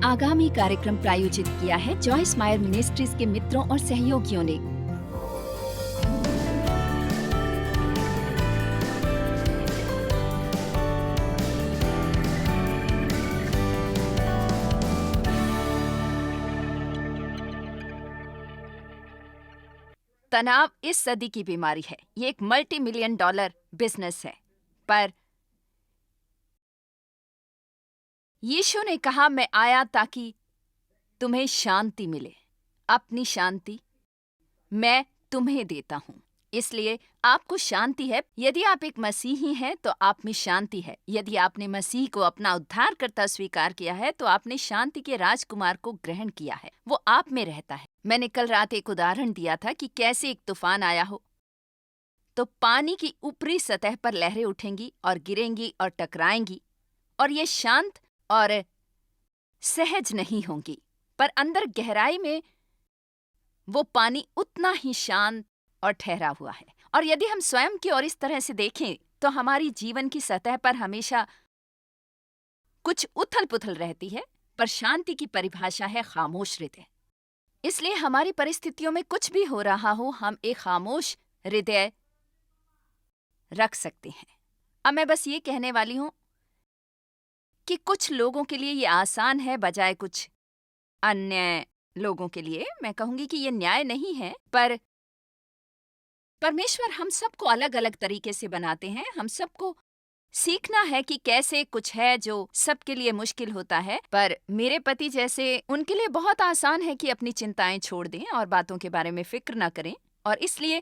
आगामी कार्यक्रम प्रायोजित किया है जॉयस मायर मिनिस्ट्रीज के मित्रों और सहयोगियों ने। तनाव इस सदी की बीमारी है। ये एक मल्टी-मिलियन डॉलर बिजनेस है। पर यीशु ने कहा, मैं आया ताकि तुम्हें शांति मिले। अपनी शांति मैं तुम्हें देता हूँ। इसलिए आपको शांति है। यदि आप एक मसीही हैं तो आप में शांति है। यदि आपने मसीह को अपना उद्धारकर्ता स्वीकार किया है तो आपने शांति के राजकुमार को ग्रहण किया है। वो आप में रहता है। मैंने कल रात एक उदाहरण दिया था कि कैसे एक तूफान आया हो तो पानी की ऊपरी सतह पर लहरें उठेंगी और गिरेंगी और टकराएंगी, और ये शांत और सहज नहीं होंगी, पर अंदर गहराई में वो पानी उतना ही शांत और ठहरा हुआ है। और यदि हम स्वयं की ओर इस तरह से देखें तो हमारी जीवन की सतह पर हमेशा कुछ उथल पुथल रहती है, पर शांति की परिभाषा है खामोश हृदय। इसलिए हमारी परिस्थितियों में कुछ भी हो रहा हो, हम एक खामोश हृदय रख सकते हैं। अब मैं बस ये कहने वाली हूं कि कुछ लोगों के लिए ये आसान है बजाय कुछ अन्य लोगों के लिए। मैं कहूंगी कि ये न्याय नहीं है, पर परमेश्वर हम सबको अलग अलग तरीके से बनाते हैं। हम सबको सीखना है कि कैसे कुछ है जो सबके लिए मुश्किल होता है, पर मेरे पति जैसे उनके लिए बहुत आसान है कि अपनी चिंताएं छोड़ दें और बातों के बारे में फिक्र न करें, और इसलिए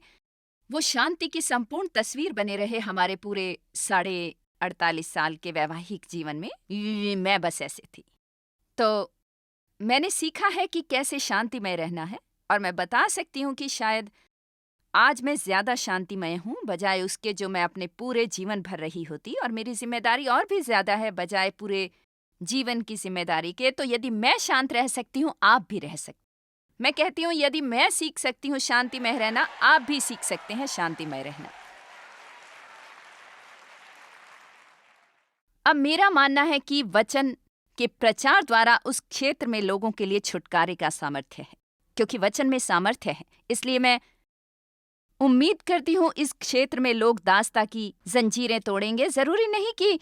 वो शांति की संपूर्ण तस्वीर बने रहे हमारे पूरे 48 साल के वैवाहिक जीवन में। मैं बस ऐसे थी। तो मैंने सीखा है कि कैसे शांतिमय रहना है, और मैं बता सकती हूँ कि शायद आज मैं ज्यादा शांतिमय हूँ बजाय उसके जो मैं अपने पूरे जीवन भर रही होती, और मेरी जिम्मेदारी और भी ज्यादा है बजाय पूरे जीवन की जिम्मेदारी के। तो यदि मैं शांत रह सकती हूँ, आप भी रह सकते। मैं कहती हूँ यदि मैं सीख सकती हूँ शांतिमय रहना, आप भी सीख सकते हैं शांतिमय रहना। अब मेरा मानना है कि वचन के प्रचार द्वारा उस क्षेत्र में लोगों के लिए छुटकारे का सामर्थ्य है, क्योंकि वचन में सामर्थ्य है। इसलिए मैं उम्मीद करती हूँ इस क्षेत्र में लोग दास्ता की जंजीरें तोड़ेंगे। जरूरी नहीं कि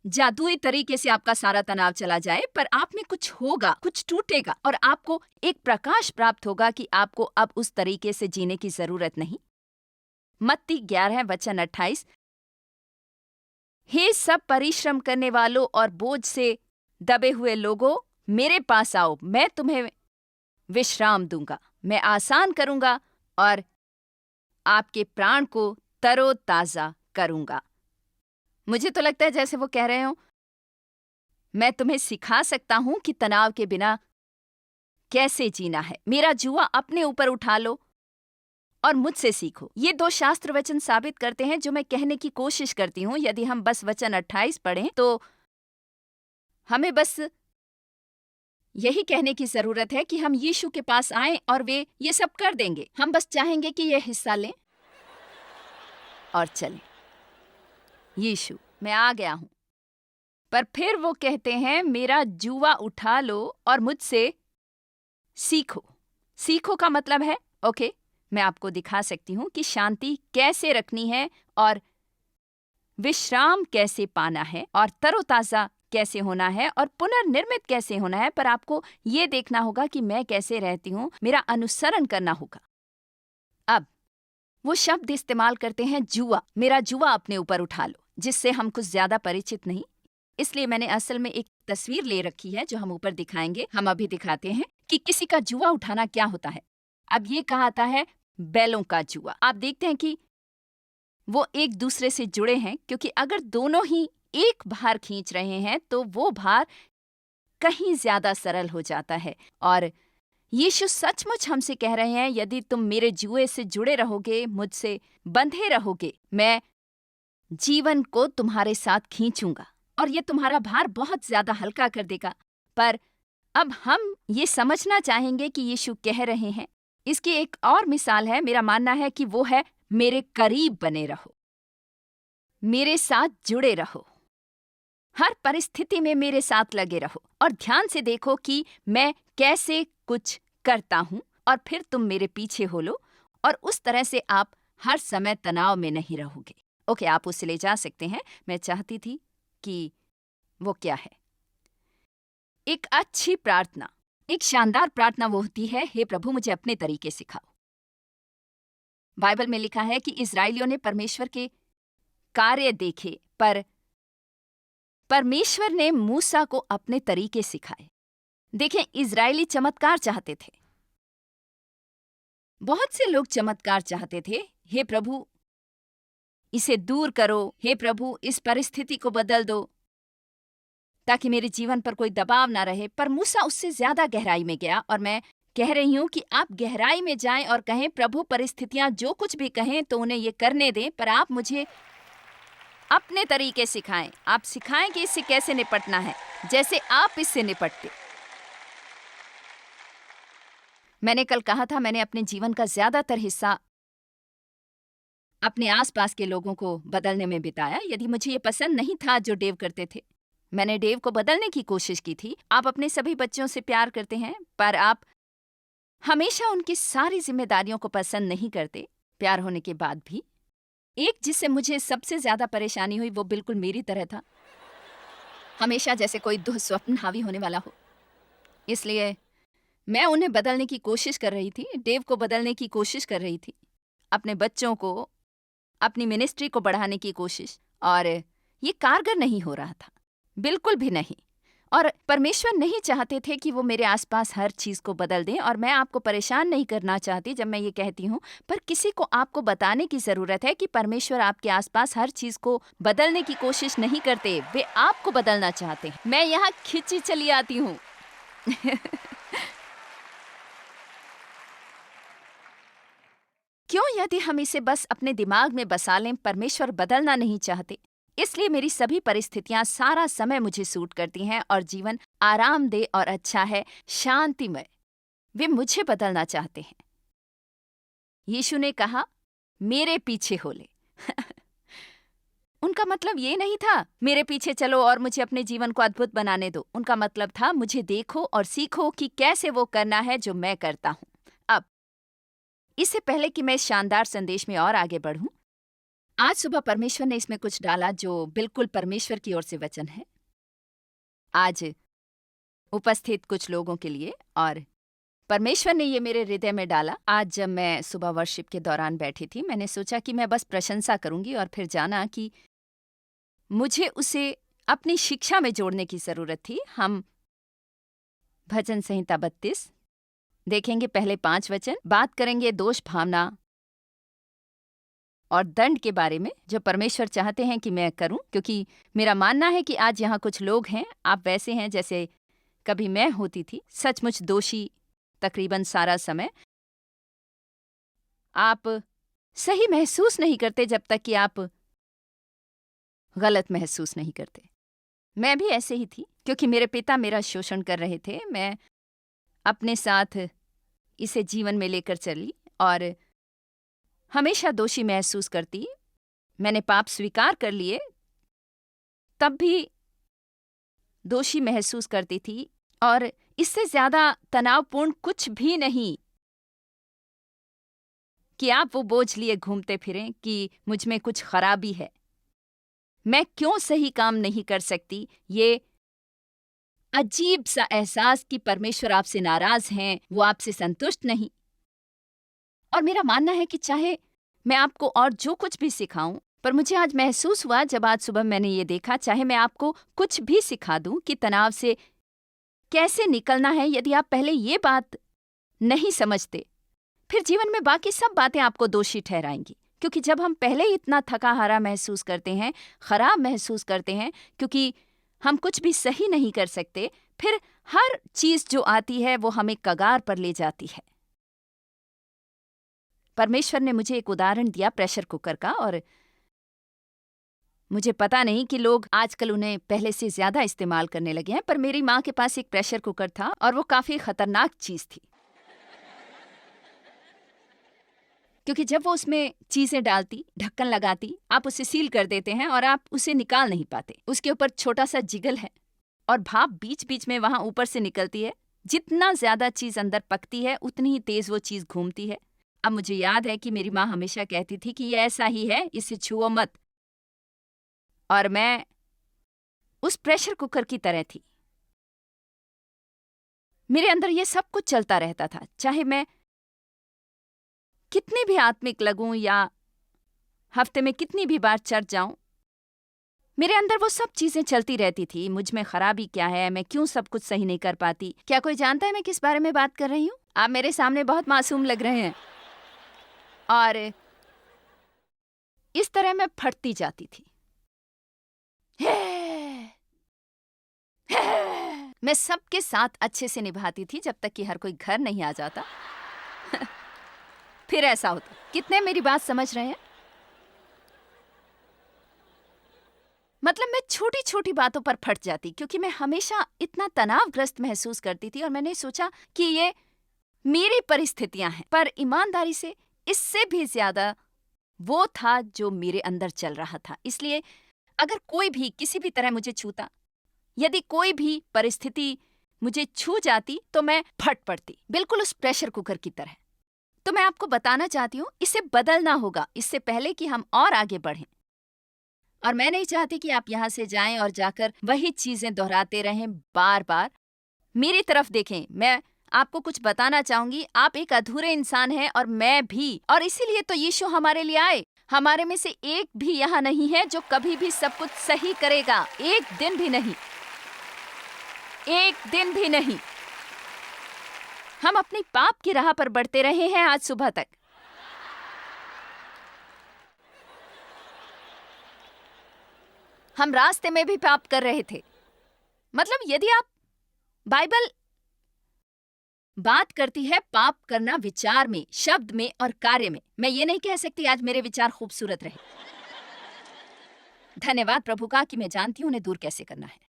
जादुई तरीके से आपका सारा तनाव चला जाए, पर आप में कुछ होगा, कुछ टूटेगा, और आपको एक प्रकाश प्राप्त होगा कि आपको अब उस तरीके से जीने की जरूरत नहीं। मत्ती 11 वचन 28, हे सब परिश्रम करने वालों और बोझ से दबे हुए लोगों, मेरे पास आओ, मैं तुम्हें विश्राम दूंगा। मैं आसान करूंगा और आपके प्राण को तरोताजा करूंगा। मुझे तो लगता है जैसे वो कह रहे हो, मैं तुम्हें सिखा सकता हूं कि तनाव के बिना कैसे जीना है। मेरा जुआ अपने ऊपर उठा लो और मुझसे सीखो। ये 2 शास्त्र वचन साबित करते हैं जो मैं कहने की कोशिश करती हूं। यदि हम बस वचन 28 पढ़ें तो हमें बस यही कहने की जरूरत है कि हम यीशु के पास आएं और वे ये सब कर देंगे। हम बस चाहेंगे कि ये हिस्सा लें और चलें। यीशु, मैं आ गया हूं। पर फिर वो कहते हैं, मेरा जुआ उठा लो और मुझसे सीखो। सीखो का मतलब है, ओके, मैं आपको दिखा सकती हूं कि शांति कैसे रखनी है और विश्राम कैसे पाना है और तरोताजा कैसे होना है और पुनर्निर्मित कैसे होना है। पर आपको ये देखना होगा कि मैं कैसे रहती हूं, मेरा अनुसरण करना होगा। अब वो शब्द इस्तेमाल करते हैं जुआ, मेरा जुआ अपने ऊपर उठा लो, जिससे हम कुछ ज्यादा परिचित नहीं। इसलिए मैंने असल में एक तस्वीर ले रखी है जो हम ऊपर दिखाएंगे। हम अभी दिखाते हैं कि किसी का जुआ उठाना क्या होता है। अब ये कहाता है बैलों का जुआ। आप देखते हैं कि वो एक दूसरे से जुड़े हैं, क्योंकि अगर दोनों ही एक भार खींच रहे हैं तो वो भार कहीं ज्यादा सरल हो जाता है। और यीशु सचमुच हमसे कह रहे हैं, यदि तुम मेरे जुए से जुड़े रहोगे, मुझसे बंधे रहोगे, मैं जीवन को तुम्हारे साथ खींचूंगा और ये तुम्हारा भार बहुत ज्यादा हल्का कर देगा। पर अब हम ये समझना चाहेंगे कि यीशु कह रहे हैं। इसकी एक और मिसाल है, मेरा मानना है कि वो है, मेरे करीब बने रहो, मेरे साथ जुड़े रहो। हर परिस्थिति में मेरे साथ लगे रहो और ध्यान से देखो कि मैं कैसे कुछ करता हूँ और फिर तुम मेरे पीछे हो लो और उस तरह से आप हर समय तनाव में नहीं रहोगे। ओके, आप उसे ले जा सकते हैं। मैं चाहती थी कि वो क्या है। एक अच्छी प्रार्थना, एक शानदार प्रार्थना वो होती है, हे प्रभु मुझे अपने तरीके सिखाओ। बाइबल में लिखा है कि इस्राएलियों ने परमेश्वर के कार्य देखे, पर परमेश्वर ने मूसा को अपने तरीके सिखाए। देखें, इजरायली चमत्कार चाहते थे। बहुत से लोग चमत्कार चाहते थे। हे प्रभु इसे दूर करो, हे प्रभु इस परिस्थिति को बदल दो ताकि मेरे जीवन पर कोई दबाव ना रहे। पर मूसा उससे ज्यादा गहराई में गया और मैं कह रही हूं कि आप गहराई में जाएं और कहें, प्रभु परिस्थितियां जो कुछ भी कहें तो उन्हें ये करने दें, पर आप मुझे अपने तरीके सिखाएं। आप सिखाएं कि इससे कैसे निपटना है, जैसे आप इससे निपटते। मैंने कल कहा था, मैंने अपने जीवन का ज्यादातर हिस्सा अपने आसपास के लोगों को बदलने में बिताया। यदि मुझे ये पसंद नहीं था जो डेव करते थे, मैंने डेव को बदलने की कोशिश की थी। आप अपने सभी बच्चों से प्यार करते हैं, पर आप हमेशा उनकी सारी जिम्मेदारियों को पसंद नहीं करते, प्यार होने के बाद भी। एक जिससे मुझे सबसे ज्यादा परेशानी हुई वो बिल्कुल मेरी तरह था, हमेशा जैसे कोई दुःस्वप्न हावी होने वाला हो। इसलिए मैं उन्हें बदलने की कोशिश कर रही थी, डेव को बदलने की कोशिश कर रही थी, अपने बच्चों को, अपनी मिनिस्ट्री को बढ़ाने की कोशिश, और ये कारगर नहीं हो रहा था, बिल्कुल भी नहीं। और परमेश्वर नहीं चाहते थे कि वो मेरे आसपास हर चीज को बदल दें। और मैं आपको परेशान नहीं करना चाहती जब मैं ये कहती हूँ, पर किसी को आपको बताने की जरूरत है कि परमेश्वर आपके आसपास हर चीज को बदलने की कोशिश नहीं करते, वे आपको बदलना चाहते हैं। मैं यहाँ खिंची चली आती हूँ। क्यों? यदि हम इसे बस अपने दिमाग में बसा लें, परमेश्वर बदलना नहीं चाहते। इसलिए मेरी सभी परिस्थितियां सारा समय मुझे सूट करती हैं और जीवन आरामदेह और अच्छा है, शांतिमय। वे मुझे बदलना चाहते हैं। यीशु ने कहा, मेरे पीछे हो ले। उनका मतलब ये नहीं था, मेरे पीछे चलो और मुझे अपने जीवन को अद्भुत बनाने दो। उनका मतलब था, मुझे देखो और सीखो कि कैसे वो करना है जो मैं करता हूँ। अब इससे पहले कि मैं इस शानदार संदेश में और आगे बढ़ूं, आज सुबह परमेश्वर ने इसमें कुछ डाला जो बिल्कुल परमेश्वर की ओर से वचन है, आज उपस्थित कुछ लोगों के लिए। और परमेश्वर ने ये मेरे हृदय में डाला। आज जब मैं सुबह वर्शिप के दौरान बैठी थी, मैंने सोचा कि मैं बस प्रशंसा करूंगी और फिर जाना कि मुझे उसे अपनी शिक्षा में जोड़ने की जरूरत थी। हम भजन संहिता 32 देखेंगे, पहले 5 वचन। बात करेंगे दोष भावना और दंड के बारे में, जो परमेश्वर चाहते हैं कि मैं करूं, क्योंकि मेरा मानना है कि आज यहाँ कुछ लोग हैं, आप वैसे हैं जैसे कभी मैं होती थी, सचमुच दोषी तकरीबन सारा समय। आप सही महसूस नहीं करते जब तक कि आप गलत महसूस नहीं करते। मैं भी ऐसे ही थी, क्योंकि मेरे पिता मेरा शोषण कर रहे थे। मैं अपने साथ इसे जीवन में लेकर चली और हमेशा दोषी महसूस करती। मैंने पाप स्वीकार कर लिए, तब भी दोषी महसूस करती थी। और इससे ज्यादा तनावपूर्ण कुछ भी नहीं कि आप वो बोझ लिए घूमते फिरें कि मुझ में कुछ खराबी है, मैं क्यों सही काम नहीं कर सकती। ये अजीब सा एहसास कि परमेश्वर आपसे नाराज हैं, वो आपसे संतुष्ट नहीं। और मेरा मानना है कि चाहे मैं आपको और जो कुछ भी सिखाऊं, पर मुझे आज महसूस हुआ जब आज सुबह मैंने ये देखा, चाहे मैं आपको कुछ भी सिखा दूं कि तनाव से कैसे निकलना है, यदि आप पहले ये बात नहीं समझते, फिर जीवन में बाकी सब बातें आपको दोषी ठहराएंगी। क्योंकि जब हम पहले ही इतना थका हारा महसूस करते हैं, खराब महसूस करते हैं, क्योंकि हम कुछ भी सही नहीं कर सकते, फिर हर चीज जो आती है वो हमें कगार पर ले जाती है। परमेश्वर ने मुझे एक उदाहरण दिया प्रेशर कुकर का, और मुझे पता नहीं कि लोग आजकल उन्हें पहले से ज्यादा इस्तेमाल करने लगे हैं, पर मेरी माँ के पास एक प्रेशर कुकर था और वो काफी खतरनाक चीज थी। क्योंकि जब वो उसमें चीजें डालती, ढक्कन लगाती, आप उसे सील कर देते हैं और आप उसे निकाल नहीं पाते। उसके ऊपर छोटा सा जिगल है और भाप बीच बीच में वहां ऊपर से निकलती है। जितना ज्यादा चीज अंदर पकती है उतनी ही तेज वो चीज घूमती है। अब मुझे याद है कि मेरी माँ हमेशा कहती थी कि ये ऐसा ही है, इसे छुओ मत। और मैं उस प्रेशर कुकर की तरह थी। मेरे अंदर ये सब कुछ चलता रहता था, चाहे मैं कितनी भी आत्मिक लगूं या हफ्ते में कितनी भी बार चर्च जाऊं, मेरे अंदर वो सब चीजें चलती रहती थी। मुझ में खराबी क्या है, मैं क्यों सब कुछ सही नहीं कर पाती। क्या कोई जानता है मैं किस बारे में बात कर रही हूँ? आप मेरे सामने बहुत मासूम लग रहे हैं। और इस तरह मैं फटती जाती थी। मैं सबके साथ अच्छे से निभाती थी जब तक कि हर कोई घर नहीं आ जाता। फिर ऐसा होता। कितने मेरी बात समझ रहे हैं? मतलब मैं छोटी छोटी बातों पर फट जाती क्योंकि मैं हमेशा इतना तनावग्रस्त महसूस करती थी और मैंने सोचा कि ये मेरी परिस्थितियां हैं। पर ईमानदारी से इससे भी ज्यादा वो था जो मेरे अंदर चल रहा था। इसलिए अगर कोई भी किसी भी तरह मुझे छूता, यदि कोई भी परिस्थिति मुझे छू जाती तो मैं फट पड़ती, बिल्कुल उस प्रेशर कुकर की तरह। तो मैं आपको बताना चाहती हूँ, इसे बदलना होगा इससे पहले कि हम और आगे बढ़ें। और मैं नहीं चाहती कि आप यहाँ से जाएं और जाकर वही चीजें दोहराते रहें बार बार। मेरी तरफ देखें, मैं आपको कुछ बताना चाहूंगी। आप एक अधूरे इंसान हैं और मैं भी, और इसीलिए तो यीशु हमारे लिए आए। हमारे में से एक भी यहाँ नहीं है जो कभी भी सब कुछ सही करेगा। एक दिन भी नहीं, एक दिन भी नहीं। हम अपनी पाप की राह पर बढ़ते रहे हैं आज सुबह तक। हम रास्ते में भी पाप कर रहे थे। मतलब यदि आप, बाइबल बात करती है पाप करना विचार में, शब्द में और कार्य में। मैं ये नहीं कह सकती आज मेरे विचार खूबसूरत रहे। धन्यवाद प्रभु का कि मैं जानती हूं उन्हें दूर कैसे करना है।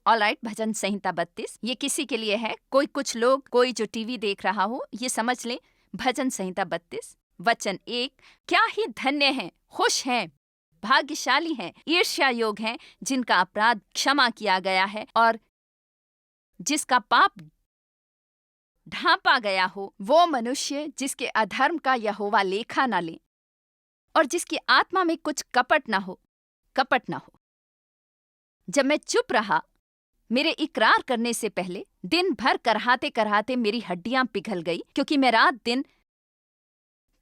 ऑलराइट, भजन संहिता 32 ये किसी के लिए है। कुछ लोग, कोई जो टीवी देख रहा हो, ये समझ ले। भजन संहिता 32 वचन 1, क्या ही धन्य हैं, खुश हैं, भाग्यशाली हैं, ईर्ष्या योग हैं, जिनका अपराध क्षमा किया गया है और जिसका पाप ढांपा गया हो। वो मनुष्य जिसके अधर्म का यहोवा लेखा न ले और जिसकी आत्मा में कुछ कपट न हो। जब मैं चुप रहा, मेरे इकरार करने से पहले दिन भर करहाते करहाते मेरी हड्डियां पिघल गई, क्योंकि मैं रात दिन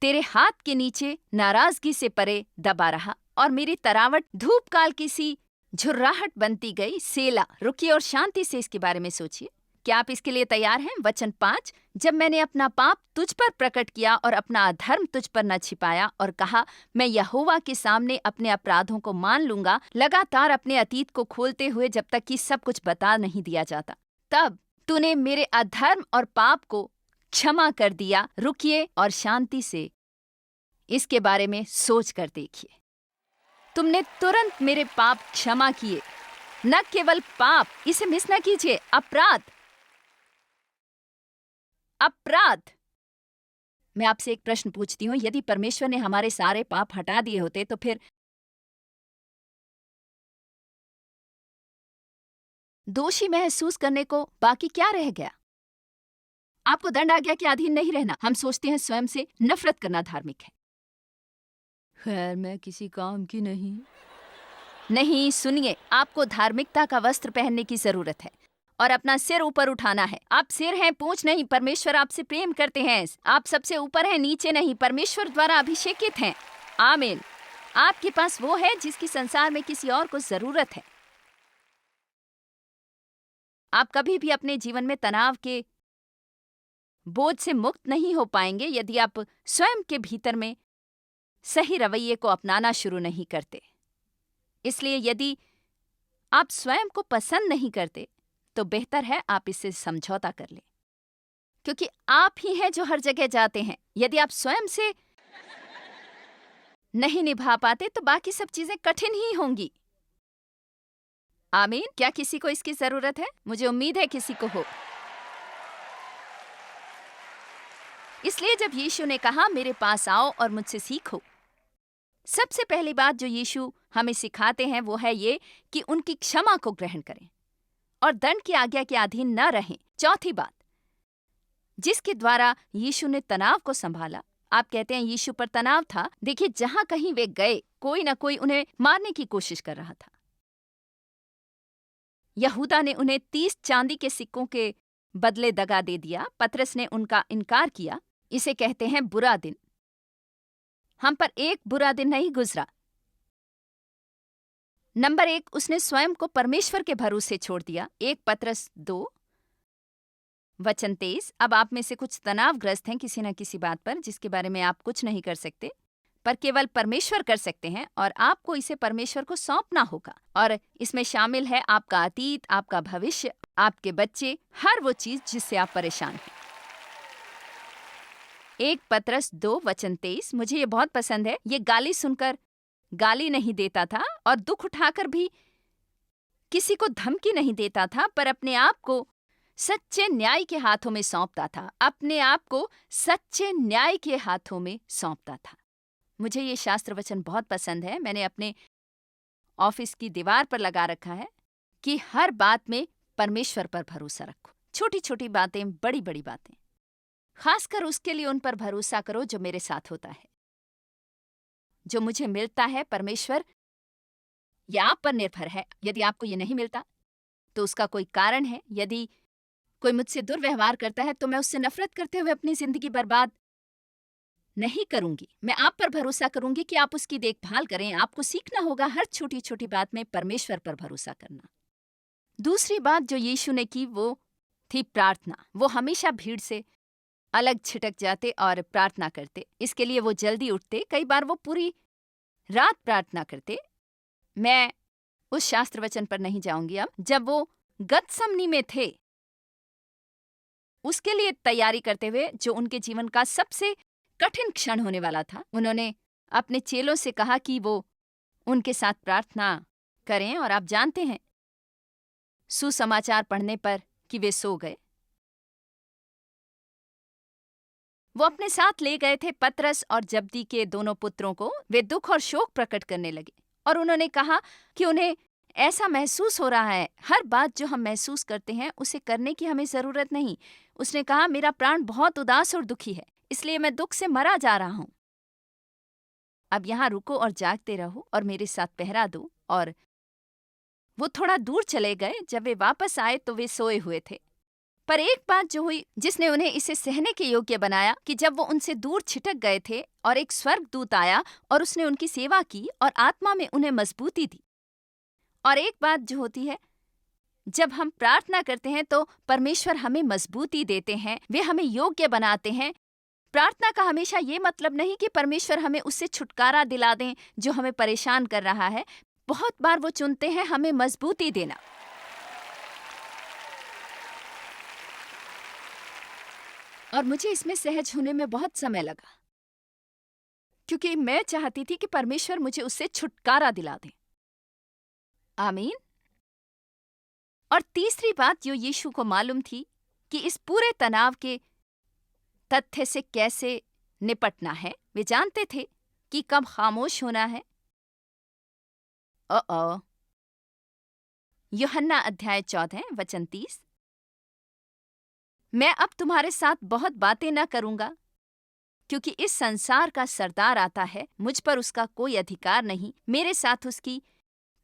तेरे हाथ के नीचे नाराजगी से परे दबा रहा और मेरी तरावट धूप काल की सी झुर्राहट बनती गई। सेला। रुकिए और शांति से इसके बारे में सोचिए। क्या आप इसके लिए तैयार हैं? वचन 5, जब मैंने अपना पाप तुझ पर प्रकट किया और अपना अधर्म तुझ पर न छिपाया और कहा मैं यहोवा के सामने अपने अपराधों को मान लूंगा, लगातार अपने अतीत को खोलते हुए जब तक कि सब कुछ बता नहीं दिया जाता, तब तूने मेरे अधर्म और पाप को क्षमा कर दिया। रुकिए और शांति से इसके बारे में सोच कर देखिए। तुमने तुरंत मेरे पाप क्षमा किए। न केवल पाप, इसे मिस न कीजिए, अपराध। मैं आपसे एक प्रश्न पूछती हूँ, यदि परमेश्वर ने हमारे सारे पाप हटा दिए होते तो फिर दोषी महसूस करने को बाकी क्या रह गया? आपको दंड आज्ञा के अधीन नहीं रहना। हम सोचते हैं स्वयं से नफरत करना धार्मिक है। खैर, मैं किसी काम की नहीं, सुनिए, आपको धार्मिकता का वस्त्र पहनने की जरूरत है और अपना सिर ऊपर उठाना है। आप सिर हैं, पूंछ नहीं। परमेश्वर आपसे प्रेम करते हैं। आप सबसे ऊपर हैं, नीचे नहीं। परमेश्वर द्वारा अभिषेकित हैं। आमीन। आपके पास वो है जिसकी संसार में किसी और को जरूरत है। आप कभी भी अपने जीवन में तनाव के बोझ से मुक्त नहीं हो पाएंगे यदि आप स्वयं के भीतर में सही रवैये को अपनाना शुरू नहीं करते। इसलिए यदि आप स्वयं को पसंद नहीं करते तो बेहतर है आप इससे समझौता कर लें, क्योंकि आप ही हैं जो हर जगह जाते हैं। यदि आप स्वयं से नहीं निभा पाते तो बाकी सब चीजें कठिन ही होंगी। आमीन। क्या किसी को इसकी जरूरत है? मुझे उम्मीद है किसी को हो। इसलिए जब यीशु ने कहा मेरे पास आओ और मुझसे सीखो, सबसे पहली बात जो यीशु हमें सिखाते हैं वो है ये कि उनकी क्षमा को ग्रहण करें और दंड की आज्ञा के अधीन न रहें। चौथी बात जिसके द्वारा यीशु ने तनाव को संभाला, आप कहते हैं यीशु पर तनाव था। देखिए, जहां कहीं वे गए कोई ना कोई उन्हें मारने की कोशिश कर रहा था। यहूदा ने उन्हें 30 चांदी के सिक्कों के बदले दगा दे दिया। पतरस ने उनका इनकार किया। इसे कहते हैं बुरा दिन। हम पर एक बुरा दिन नहीं गुजरा। नंबर 1, उसने स्वयं को परमेश्वर के भरोसे छोड़ दिया। 1 पतरस 2 वचन 23। अब आप में से कुछ तनावग्रस्त हैं किसी न किसी बात पर जिसके बारे में आप कुछ नहीं कर सकते, पर केवल परमेश्वर कर सकते हैं, और आपको इसे परमेश्वर को सौंपना होगा। और इसमें शामिल है आपका अतीत, आपका भविष्य, आपके बच्चे, हर वो चीज जिससे आप परेशान हैं। 1 पतरस 2 वचन 23। मुझे ये बहुत पसंद है। ये गाली सुनकर गाली नहीं देता था और दुख उठाकर भी किसी को धमकी नहीं देता था, पर अपने आप को सच्चे न्याय के हाथों में सौंपता था। अपने आप को सच्चे न्याय के हाथों में सौंपता था। मुझे ये शास्त्र वचन बहुत पसंद है। मैंने अपने ऑफिस की दीवार पर लगा रखा है कि हर बात में परमेश्वर पर भरोसा रखो। छोटी छोटी बातें, बड़ी बड़ी बातें, खासकर उसके लिए उन पर भरोसा करो जो मेरे साथ होता है। जो मुझे मिलता है परमेश्वर या आप पर निर्भर है। यदि आपको ये नहीं मिलता तो उसका कोई कारण है। यदि कोई मुझसे दुर्व्यवहार करता है तो मैं उससे नफरत करते हुए अपनी जिंदगी बर्बाद नहीं करूंगी। मैं आप पर भरोसा करूंगी कि आप उसकी देखभाल करें। आपको सीखना होगा हर छोटी छोटी बात में परमेश्वर पर भरोसा करना। दूसरी बात जो यीशु ने की वो थी प्रार्थना। वो हमेशा भीड़ से अलग छिटक जाते और प्रार्थना करते। इसके लिए वो जल्दी उठते। कई बार वो पूरी रात प्रार्थना करते। मैं उस शास्त्र वचन पर नहीं जाऊंगी अब। जब वो गतसमनी में थे, उसके लिए तैयारी करते हुए जो उनके जीवन का सबसे कठिन क्षण होने वाला था, उन्होंने अपने चेलों से कहा कि वो उनके साथ प्रार्थना करें, और आप जानते हैं सुसमाचार पढ़ने पर कि वे सो गए। वो अपने साथ ले गए थे पतरस और जब्दी के दोनों पुत्रों को। वे दुख और शोक प्रकट करने लगे और उन्होंने कहा कि उन्हें ऐसा महसूस हो रहा है। हर बात जो हम महसूस करते हैं उसे करने की हमें जरूरत नहीं। उसने कहा मेरा प्राण बहुत उदास और दुखी है, इसलिए मैं दुख से मरा जा रहा हूं। अब यहां रुको और जागते रहो और मेरे साथ पहरा दो। और वो थोड़ा दूर चले गए। जब वे वापस आए तो वे सोए हुए थे। पर एक बात जो हुई जिसने उन्हें इसे सहने के योग्य बनाया कि जब वो उनसे दूर छिटक गए थे और एक स्वर्गदूत आया और उसने उनकी सेवा की और आत्मा में उन्हें मजबूती दी। और एक बात जो होती है, जब हम प्रार्थना करते हैं तो परमेश्वर हमें मजबूती देते हैं, वे हमें योग्य बनाते हैं। प्रार्थना का हमेशा ये मतलब नहीं कि परमेश्वर हमें उससे छुटकारा दिला दें जो हमें परेशान कर रहा है। बहुत बार वो चुनते हैं हमें मजबूती देना। और मुझे इसमें सहज होने में बहुत समय लगा, क्योंकि मैं चाहती थी कि परमेश्वर मुझे उससे छुटकारा दिला दे। आमीन। और तीसरी बात जो यीशु को मालूम थी कि इस पूरे तनाव के तथ्य से कैसे निपटना है। वे जानते थे कि कब खामोश होना है। यूहन्ना अध्याय 14 वचन 30। मैं अब तुम्हारे साथ बहुत बातें न करूंगा, क्योंकि इस संसार का सरदार आता है। मुझ पर उसका कोई अधिकार नहीं, मेरे साथ उसकी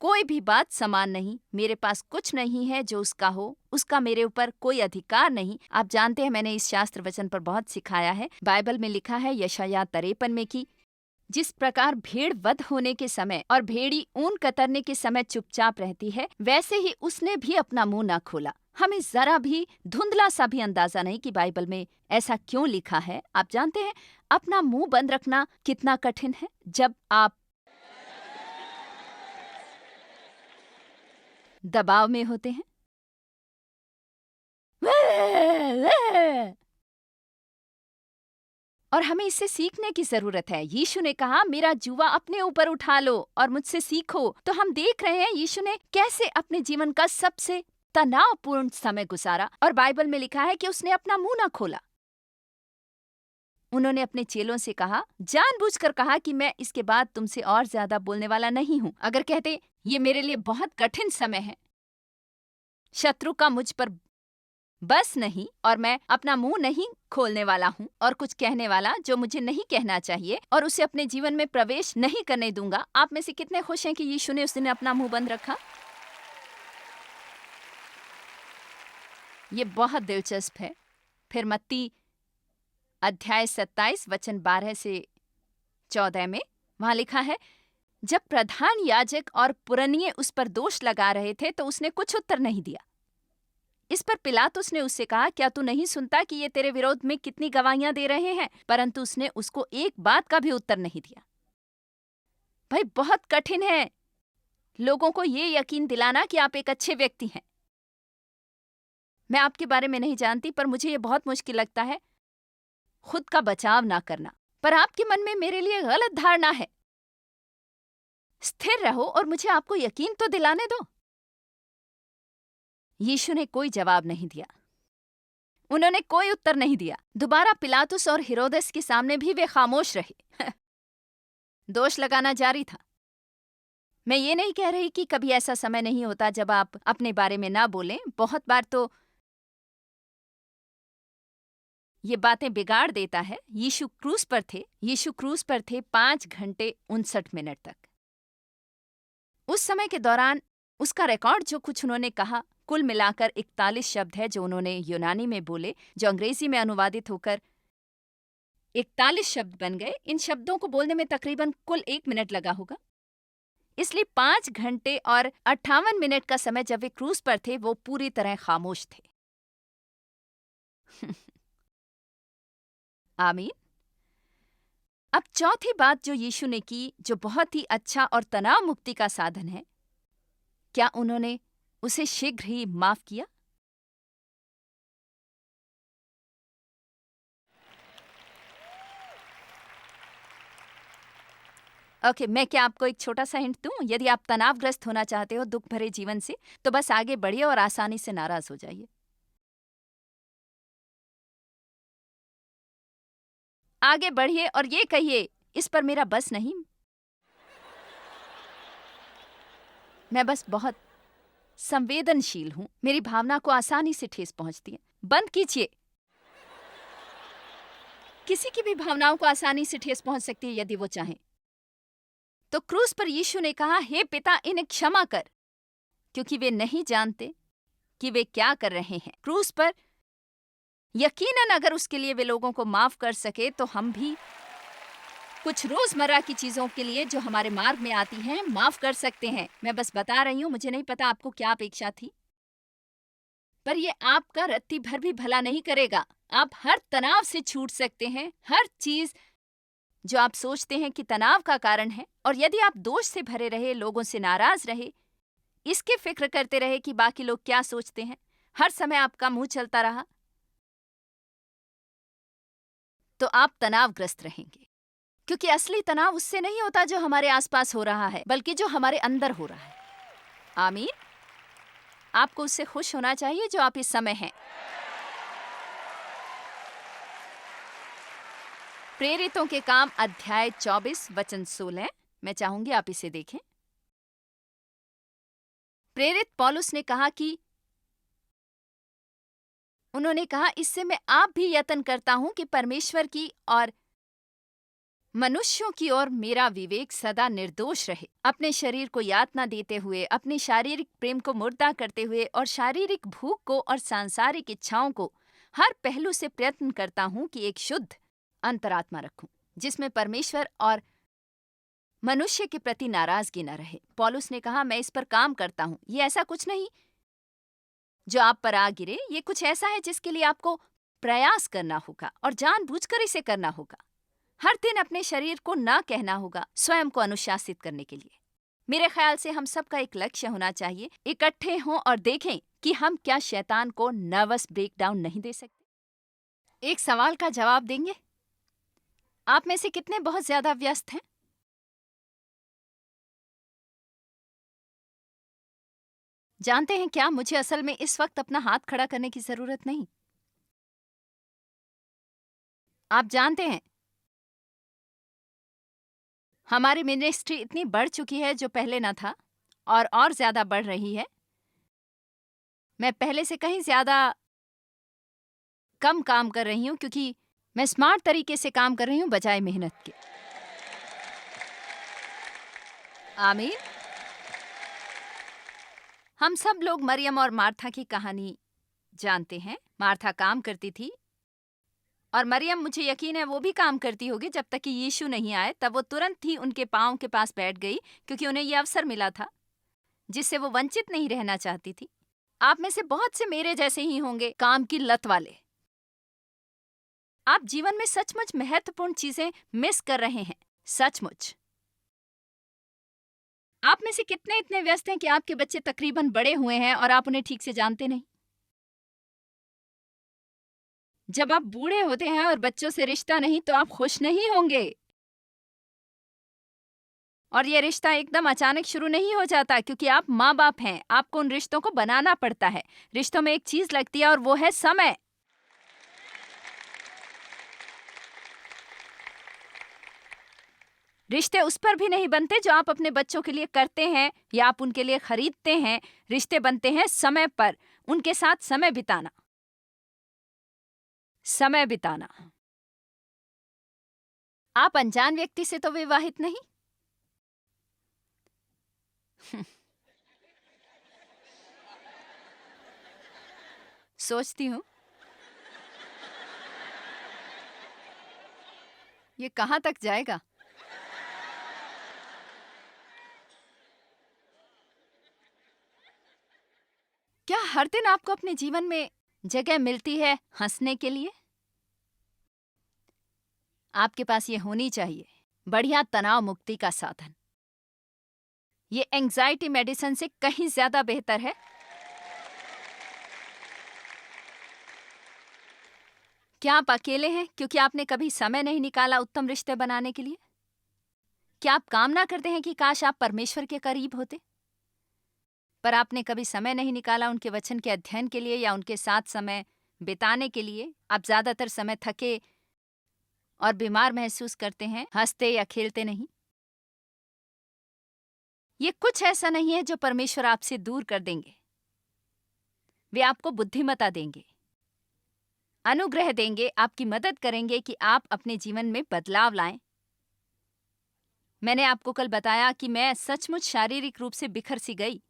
कोई भी बात समान नहीं। मेरे पास कुछ नहीं है जो उसका हो, उसका मेरे ऊपर कोई अधिकार नहीं। आप जानते हैं मैंने इस शास्त्र वचन पर बहुत सिखाया है। बाइबल में लिखा है यशायाह 53 में कि जिस प्रकार भेड़ वध होने के समय और भेड़ी ऊन कतरने के समय चुपचाप रहती है, वैसे ही उसने भी अपना मुंह न खोला। हमें जरा भी धुंधला सा भी अंदाजा नहीं कि बाइबल में ऐसा क्यों लिखा है। आप जानते हैं अपना मुंह बंद रखना कितना कठिन है जब आप दबाव में होते हैं। और हमें इससे सीखने की जरूरत है। यीशु ने कहा मेरा जुआ अपने ऊपर उठा लो और मुझसे सीखो। तो हम देख रहे हैं यीशु ने कैसे अपने जीवन का सबसे तनावपूर्ण समय गुजारा, और बाइबल में लिखा है कि उसने अपना मुंह ना खोला। उन्होंने अपने चेलों से कहा, जानबूझकर कहा कि मैं इसके बाद तुमसे और ज्यादा बोलने वाला नहीं हूं। अगर कहते ये मेरे लिए बहुत कठिन समय है, शत्रु का मुझ पर बस नहीं और मैं अपना मुंह नहीं खोलने वाला हूँ और कुछ कहने वाला जो मुझे नहीं कहना चाहिए और उसे अपने जीवन में प्रवेश नहीं करने दूंगा। आप में से कितने खुश हैं कि यीशु ने उस दिन अपना मुंह बंद रखा? ये बहुत दिलचस्प है। फिर मत्ती अध्याय 27 वचन 12 से 14 में वहां लिखा है, जब प्रधान याजक और पुरनिये उस पर दोष लगा रहे थे तो उसने कुछ उत्तर नहीं दिया। इस पर पिलातुस ने उससे कहा, क्या तू नहीं सुनता कि ये तेरे विरोध में कितनी गवाहियां दे रहे हैं? परंतु उसने उसको एक बात का भी उत्तर नहीं दिया। भाई, बहुत कठिन है लोगों को ये यकीन दिलाना कि आप एक अच्छे व्यक्ति हैं। मैं आपके बारे में नहीं जानती, पर मुझे ये बहुत मुश्किल लगता है खुद का बचाव ना करना। पर आपके मन में मेरे लिए गलत धारणा है। स्थिर रहो और मुझे आपको यकीन तो दिलाने दो। यीशु ने कोई जवाब नहीं दिया। उन्होंने कोई उत्तर नहीं दिया। दोबारा पिलातुस और हेरोदेस के सामने भी वे खामोश रहे। दोष लगाना जारी था। मैं ये नहीं कह रही कि कभी ऐसा समय नहीं होता जब आप अपने बारे में ना बोलें। बहुत बार तो ये बातें बिगाड़ देता है। यीशु क्रूस पर थे 5 घंटे 59 मिनट तक। उस समय के दौरान उसका रिकॉर्ड जो कुछ उन्होंने कहा, कुल मिलाकर 41 शब्द है जो उन्होंने यूनानी में बोले, जो अंग्रेजी में अनुवादित होकर 41 शब्द बन गए। इन शब्दों को बोलने में तकरीबन कुल 1 मिनट लगा होगा। इसलिए 5 घंटे और 58 मिनट का समय जब वे क्रूस पर थे, वो पूरी तरह खामोश थे। आमीन। अब चौथी बात जो यीशु ने की, जो बहुत ही अच्छा और तनाव मुक्ति का साधन है, क्या उन्होंने उसे शीघ्र ही माफ किया? ओके, मैं क्या आपको एक छोटा सा हिंट दूं? यदि आप तनावग्रस्त होना चाहते हो दुख भरे जीवन से, तो बस आगे बढ़िए और आसानी से नाराज हो जाइए। आगे बढ़िए और ये कहिए, इस पर मेरा बस नहीं, मैं बस बहुत संवेदनशील हूं, मेरी भावना को आसानी से ठेस पहुंचती है। बंद कीजिए। किसी की भी भावनाओं को आसानी से ठेस पहुंच सकती है यदि वो चाहे। तो क्रूस पर यीशु ने कहा, हे पिता, इन्हें क्षमा कर, क्योंकि वे नहीं जानते कि वे क्या कर रहे हैं। क्रूस पर यकीनन अगर उसके लिए वे लोगों को माफ कर सके, तो हम भी कुछ रोजमर्रा की चीजों के लिए जो हमारे मार्ग में आती हैं माफ कर सकते हैं। मैं बस बता रही हूं, मुझे नहीं पता आपको क्या अपेक्षा थी, पर यह आपका रत्ती भर भी भला नहीं करेगा। आप हर तनाव से छूट सकते हैं, हर चीज जो आप सोचते हैं कि तनाव का कारण है। और यदि आप दोष से भरे रहे, लोगों से नाराज रहे, इसकी फिक्र करते रहे कि बाकी लोग क्या सोचते हैं, हर समय आपका मुंह चलता रहा, तो आप तनावग्रस्त रहेंगे। क्योंकि असली तनाव उससे नहीं होता जो हमारे आसपास हो रहा है, बल्कि जो हमारे अंदर हो रहा है। आमीन। आपको उससे खुश होना चाहिए जो आप इस समय हैं। प्रेरितों के काम अध्याय 24 वचन 16, मैं चाहूंगी आप इसे देखें। प्रेरित पौलुस ने कहा कि उन्होंने कहा, इससे मैं आप भी यत्न करता हूं कि परमेश्वर की और मनुष्यों की ओर मेरा विवेक सदा निर्दोष रहे। अपने शरीर को यातना देते हुए, अपने शारीरिक प्रेम को मुर्दा करते हुए और शारीरिक भूख को और सांसारिक इच्छाओं को हर पहलू से प्रयत्न करता हूं कि एक शुद्ध अंतरात्मा रखूं, जिसमें परमेश्वर और मनुष्य के प्रति नाराजगी न रहे। पौलुस ने कहा, मैं इस पर काम करता हूं। ये ऐसा कुछ नहीं जो आप पर आ गिरे, ये कुछ ऐसा है जिसके लिए आपको प्रयास करना होगा और जानबूझकर इसे करना होगा। हर दिन अपने शरीर को ना कहना होगा, स्वयं को अनुशासित करने के लिए। मेरे ख्याल से हम सबका एक लक्ष्य होना चाहिए, इकट्ठे हों और देखें कि हम क्या शैतान को नर्वस ब्रेकडाउन नहीं दे सकते। एक सवाल का जवाब देंगे? आप में से कितने बहुत ज्यादा व्यस्त हैं? जानते हैं क्या, मुझे असल में इस वक्त अपना हाथ खड़ा करने की जरूरत नहीं। आप जानते हैं, हमारी मिनिस्ट्री इतनी बढ़ चुकी है जो पहले ना था, और ज्यादा बढ़ रही है। मैं पहले से कहीं ज्यादा कम काम कर रही हूँ क्योंकि मैं स्मार्ट तरीके से काम कर रही हूँ बजाय मेहनत के। आमीन। हम सब लोग मरियम और मार्था की कहानी जानते हैं। मार्था काम करती थी और मरियम, मुझे यकीन है, वो भी काम करती होगी जब तक कि यीशु नहीं आए। तब वो तुरंत ही उनके पाँव के पास बैठ गई क्योंकि उन्हें ये अवसर मिला था जिससे वो वंचित नहीं रहना चाहती थी। आप में से बहुत से मेरे जैसे ही होंगे, काम की लत वाले। आप जीवन में सचमुच महत्वपूर्ण चीजें मिस कर रहे हैं, सचमुच। आप में से कितने इतने व्यस्त हैं कि आपके बच्चे तकरीबन बड़े हुए हैं और आप उन्हें ठीक से जानते नहीं? जब आप बूढ़े होते हैं और बच्चों से रिश्ता नहीं तो आप खुश नहीं होंगे। और ये रिश्ता एकदम अचानक शुरू नहीं हो जाता क्योंकि आप माँ बाप हैं। आपको उन रिश्तों को बनाना पड़ता है। रिश्तों में एक चीज लगती है और वो है समय। रिश्ते उस पर भी नहीं बनते जो आप अपने बच्चों के लिए करते हैं या आप उनके लिए खरीदते हैं। रिश्ते बनते हैं समय पर, उनके साथ समय बिताना। समय बिताना। आप अनजान व्यक्ति से तो विवाहित नहीं। सोचती हूँ ये कहाँ तक जाएगा। क्या हर दिन आपको अपने जीवन में जगह मिलती है हंसने के लिए? आपके पास ये होनी चाहिए। बढ़िया तनाव मुक्ति का साधन। ये एंजाइटी मेडिसिन से कहीं ज्यादा बेहतर है। क्या आप अकेले हैं क्योंकि आपने कभी समय नहीं निकाला उत्तम रिश्ते बनाने के लिए? क्या आप कामना करते हैं कि काश आप परमेश्वर के करीब होते, पर आपने कभी समय नहीं निकाला उनके वचन के अध्ययन के लिए या उनके साथ समय बिताने के लिए? आप ज्यादातर समय थके और बीमार महसूस करते हैं, हंसते या खेलते नहीं। ये कुछ ऐसा नहीं है जो परमेश्वर आपसे दूर कर देंगे। वे आपको बुद्धिमत्ता देंगे, अनुग्रह देंगे, आपकी मदद करेंगे कि आप अपने जीवन में बदलाव लाएं। मैंने आपको कल बताया कि मैं सचमुच शारीरिक रूप से बिखर सी गई।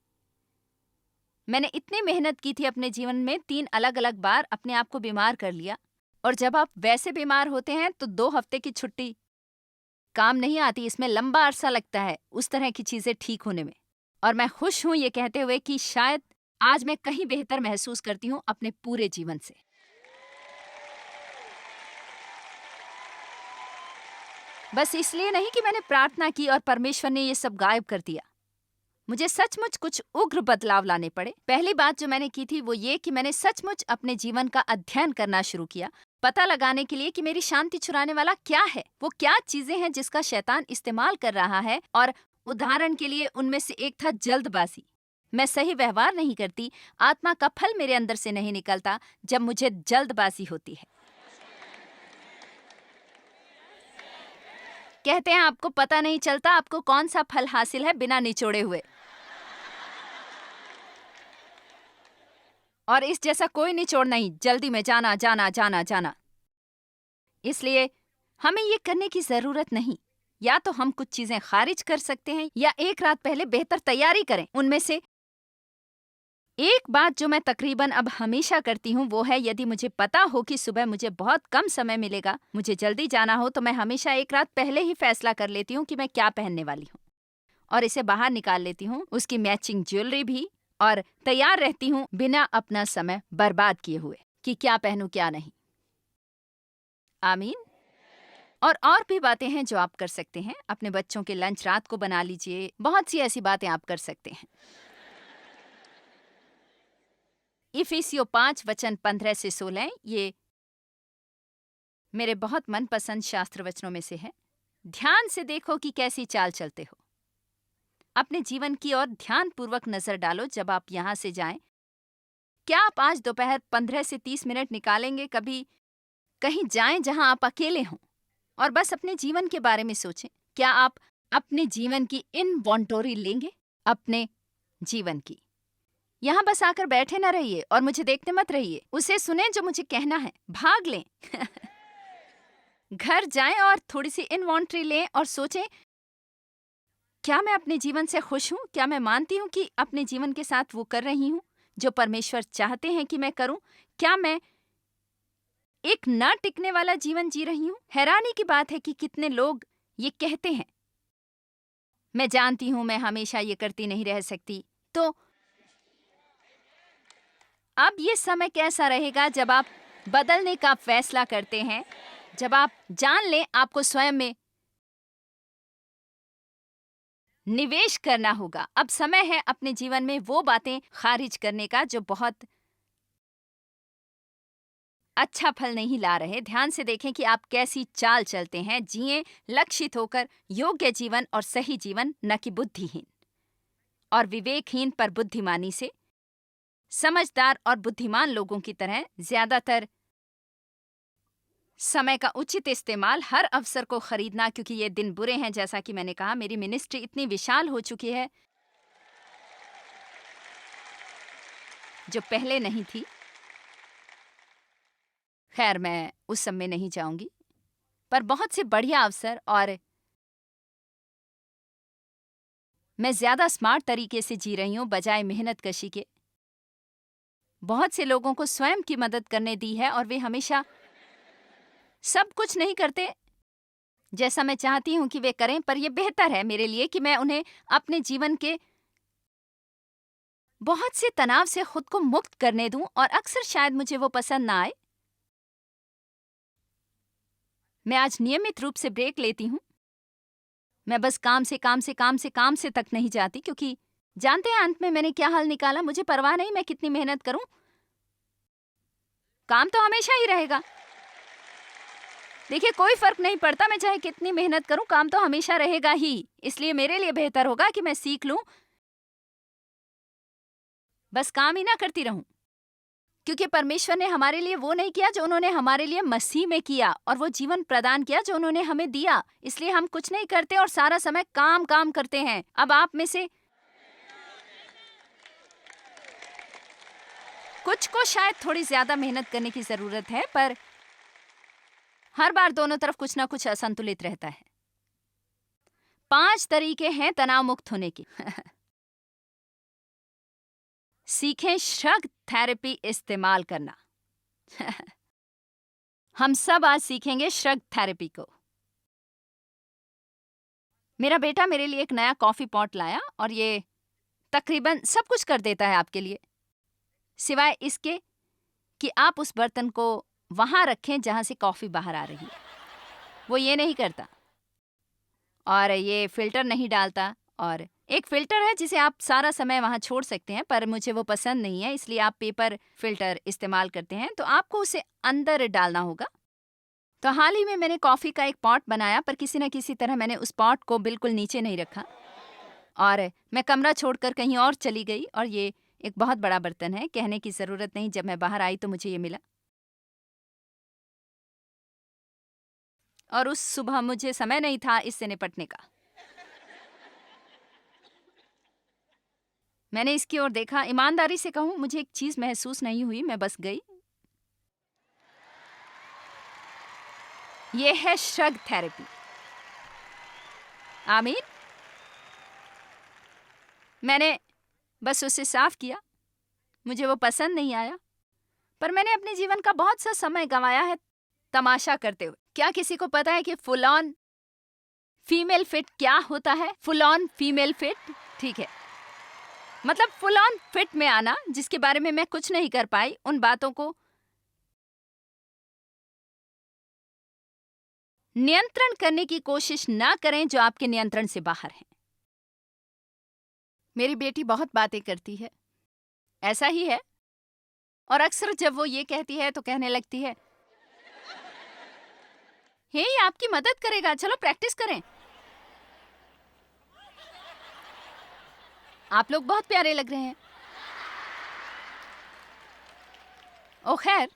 मैंने इतनी मेहनत की थी अपने जीवन में, 3 अलग अलग बार अपने आप को बीमार कर लिया। और जब आप वैसे बीमार होते हैं तो 2 हफ्ते की छुट्टी काम नहीं आती। इसमें लंबा अरसा लगता है उस तरह की चीजें ठीक होने में। और मैं खुश हूं ये कहते हुए कि शायद आज मैं कहीं बेहतर महसूस करती हूं अपने पूरे जीवन से। बस इसलिए नहीं कि मैंने प्रार्थना की और परमेश्वर ने ये सब गायब कर दिया। मुझे सचमुच कुछ उग्र बदलाव लाने पड़े। पहली बात जो मैंने की थी वो ये कि मैंने सचमुच अपने जीवन का अध्ययन करना शुरू किया, पता लगाने के लिए कि मेरी शांति चुराने वाला क्या है, वो क्या चीजें हैं जिसका शैतान इस्तेमाल कर रहा है। और उदाहरण के लिए उनमें से एक था जल्दबाजी। मैं सही व्यवहार नहीं करती, आत्मा का फल मेरे अंदर से नहीं निकलता जब मुझे जल्दबाजी होती है। कहते हैं आपको पता नहीं चलता आपको कौन सा फल हासिल है बिना निचोड़े हुए। और इस जैसा कोई निचोड़ नहीं, जल्दी में जाना जाना जाना जाना। इसलिए हमें ये करने की जरूरत नहीं। या तो हम कुछ चीजें खारिज कर सकते हैं या एक रात पहले बेहतर तैयारी करें। उनमें से एक बात जो मैं तकरीबन अब हमेशा करती हूँ वो है, यदि मुझे पता हो कि सुबह मुझे बहुत कम समय मिलेगा, मुझे जल्दी जाना हो, तो मैं हमेशा एक रात पहले ही फैसला कर लेती हूँ कि मैं क्या पहनने वाली हूँ और इसे बाहर निकाल लेती हूँ, उसकी मैचिंग ज्वेलरी भी, और तैयार रहती हूँ बिना अपना समय बर्बाद किए हुए कि क्या पहनूं क्या नहीं। आमीन। और भी बातें हैं जो आप कर सकते हैं। अपने बच्चों के लंच रात को बना लीजिए। बहुत सी ऐसी बातें आप कर सकते हैं। इफिसियों 5 वचन 15 से 16 ये मेरे बहुत मनपसंद शास्त्र वचनों में से है। ध्यान से देखो कि कैसी चाल चलते हो। अपने जीवन की ओर ध्यानपूर्वक नजर डालो जब आप यहाँ से जाएं। क्या आप आज दोपहर 15 से 30 मिनट निकालेंगे कभी कहीं जाएं जहां आप अकेले हों और बस अपने जीवन के बारे में सोचें। क्या आप अपने जीवन की इन्वेंटरी लेंगे? अपने जीवन की। यहाँ बस आकर बैठे ना रहिए और मुझे देखते मत रहिए। उसे सुने जो मुझे कहना है, भाग लें। घर जाएं और थोड़ी सी इन्वेंटरी लें और सोचें, क्या मैं अपने जीवन से खुश हूँ? क्या मैं मानती हूँ कि अपने जीवन के साथ वो कर रही हूँ जो परमेश्वर चाहते हैं कि मैं करूँ? क्या मैं एक न टिकने वाला जीवन जी रही हूँ? हैरानी की बात है कि कितने लोग ये कहते हैं, मैं जानती हूँ मैं हमेशा ये करती नहीं रह सकती। तो अब ये समय कैसा रहेगा जब आप बदलने का फैसला करते हैं, जब आप जान लें आपको स्वयं में निवेश करना होगा। अब समय है अपने जीवन में वो बातें खारिज करने का जो बहुत अच्छा फल नहीं ला रहे। ध्यान से देखें कि आप कैसी चाल चलते हैं। जिएं लक्षित होकर योग्य जीवन और सही जीवन, न कि बुद्धिहीन और विवेकहीन पर बुद्धिमानी से। समझदार और बुद्धिमान लोगों की तरह ज्यादातर समय का उचित इस्तेमाल, हर अवसर को खरीदना, क्योंकि ये दिन बुरे हैं। जैसा कि मैंने कहा, मेरी मिनिस्ट्री इतनी विशाल हो चुकी है जो पहले नहीं थी। खैर, मैं उस सब में नहीं जाऊंगी, पर बहुत से बढ़िया अवसर, और मैं ज्यादा स्मार्ट तरीके से जी रही हूं बजाय मेहनत कशी के। बहुत से लोगों को स्वयं की मदद करने दी है और वे हमेशा सब कुछ नहीं करते जैसा मैं चाहती हूं कि वे करें, पर यह बेहतर है मेरे लिए कि मैं उन्हें अपने जीवन के बहुत से तनाव से खुद को मुक्त करने दूं। और अक्सर शायद मुझे वो पसंद ना आए। मैं आज नियमित रूप से ब्रेक लेती हूं। मैं बस काम से तक नहीं जाती, क्योंकि जानते हैं अंत में मैंने क्या हल निकाला? मुझे परवाह नहीं मैं कितनी मेहनत करूं, काम तो हमेशा ही रहेगा। देखिए, कोई फर्क नहीं पड़ता मैं चाहे कितनी मेहनत करूं, काम तो हमेशा रहेगा ही। इसलिए मेरे लिए बेहतर होगा कि मैं सीख लूं, बस काम ही ना करती रहूं। क्योंकि परमेश्वर ने हमारे लिए वो नहीं किया जो उन्होंने हमारे लिए मसीह में किया, और वो जीवन प्रदान किया जो उन्होंने हमें दिया। इसलिए हम कुछ नहीं करते और सारा समय काम करते हैं। अब आप में से कुछ को शायद थोड़ी ज्यादा मेहनत करने की जरूरत है, पर हर बार दोनों तरफ कुछ ना कुछ असंतुलित रहता है। 5 तरीके हैं तनाव मुक्त होने के। सीखें श्रग थेरेपी इस्तेमाल करना। हम सब आज सीखेंगे श्रग थेरेपी को। मेरा बेटा मेरे लिए एक नया कॉफी पॉट लाया और ये तकरीबन सब कुछ कर देता है आपके लिए, सिवाय इसके कि आप उस बर्तन को वहां रखें जहां से कॉफी बाहर आ रही है। वो ये नहीं करता, और ये फिल्टर नहीं डालता। और एक फिल्टर है जिसे आप सारा समय वहां छोड़ सकते हैं, पर मुझे वो पसंद नहीं है, इसलिए आप पेपर फिल्टर इस्तेमाल करते हैं। तो आपको उसे अंदर डालना होगा। तो हाल ही में मैंने कॉफी का एक पॉट बनाया, पर किसी न किसी तरह मैंने उस पॉट को बिल्कुल नीचे नहीं रखा और मैं कमरा छोड़कर कहीं और चली गई। और ये एक बहुत बड़ा बर्तन है, कहने की जरूरत नहीं, जब मैं बाहर आई तो मुझे ये मिला। और उस सुबह मुझे समय नहीं था इससे निपटने का। मैंने इसकी ओर देखा। ईमानदारी से कहूं, मुझे एक चीज महसूस नहीं हुई, मैं बस गई। ये है श्रग थेरेपी। आमीन। मैंने बस उसे साफ किया। मुझे वो पसंद नहीं आया, पर मैंने अपने जीवन का बहुत सा समय गंवाया है तमाशा करते हुए। क्या किसी को पता है कि फुल ऑन फीमेल फिट क्या होता है? फुल ऑन फीमेल फिट, ठीक है, मतलब फुल ऑन फिट में आना, जिसके बारे में मैं कुछ नहीं कर पाई। उन बातों को नियंत्रण करने की कोशिश ना करें जो आपके नियंत्रण से बाहर हैं। मेरी बेटी बहुत बातें करती है, ऐसा ही है, और अक्सर जब वो ये कहती है तो कहने लगती है, हे, ये आपकी मदद करेगा, चलो प्रैक्टिस करें। आप लोग बहुत प्यारे लग रहे हैं। ओ खैर,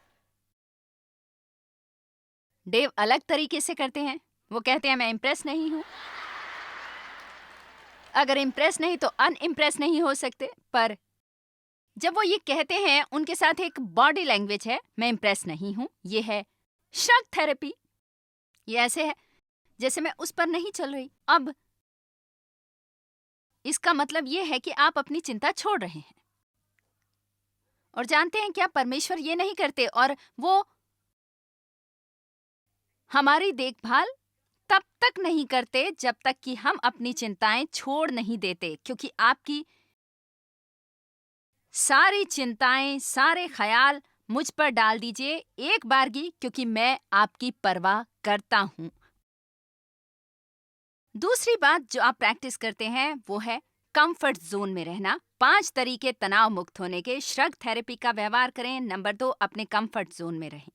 डेव अलग तरीके से करते हैं। वो कहते हैं मैं इम्प्रेस नहीं हूं। अगर इम्प्रेस नहीं तो अनइम्प्रेस नहीं हो सकते। पर जब वो ये कहते हैं, उनके साथ एक बॉडी लैंग्वेज है, मैं इम्प्रेस नहीं हूं। ये है श्रग थेरेपी। ये ऐसे है जैसे मैं उस पर नहीं चल रही। अब इसका मतलब ये है कि आप अपनी चिंता छोड़ रहे हैं। और जानते हैं क्या, परमेश्वर ये नहीं करते, और वो हमारी देखभाल तब तक नहीं करते जब तक कि हम अपनी चिंताएं छोड़ नहीं देते। क्योंकि आपकी सारी चिंताएं, सारे ख्याल मुझ पर डाल दीजिए एक बारगी, क्योंकि मैं आपकी परवाह करता हूं। दूसरी बात जो आप प्रैक्टिस करते हैं वो है कंफर्ट जोन में रहना। 5 तरीके तनाव मुक्त होने के। श्रग थेरेपी का व्यवहार करें। नंबर 2, अपने कंफर्ट जोन में रहें।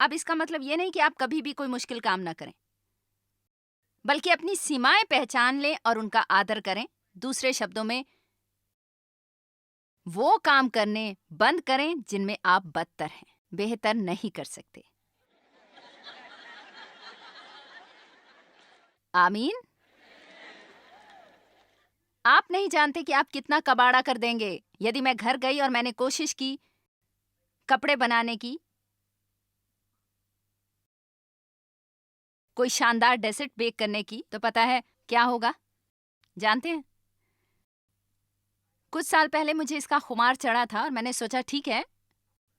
अब इसका मतलब ये नहीं कि आप कभी भी कोई मुश्किल काम ना करें, बल्कि अपनी सीमाएं पहचान लें और उनका आदर करें। दूसरे शब्दों में, वो काम करने बंद करें जिनमें आप बदतर हैं, बेहतर नहीं कर सकते। आमीन। आप नहीं जानते कि आप कितना कबाड़ा कर देंगे। यदि मैं घर गई और मैंने कोशिश की कपड़े बनाने की, कोई शानदार डेजर्ट बेक करने की, तो पता है क्या होगा? जानते हैं, कुछ साल पहले मुझे इसका खुमार चढ़ा था और मैंने सोचा ठीक है,